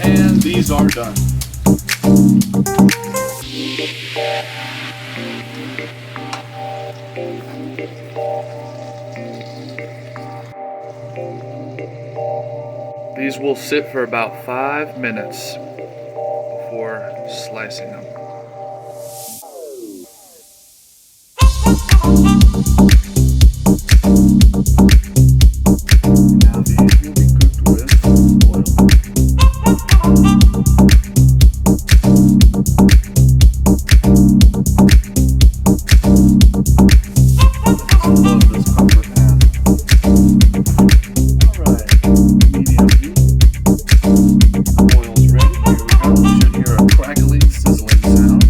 And these are done. These will sit for about 5 minutes before slicing them. Now these will be cooked with oil. I just love this copper pan. Alright, medium heat. Oil's ready. Here we go. You should hear a crackling, sizzling sound.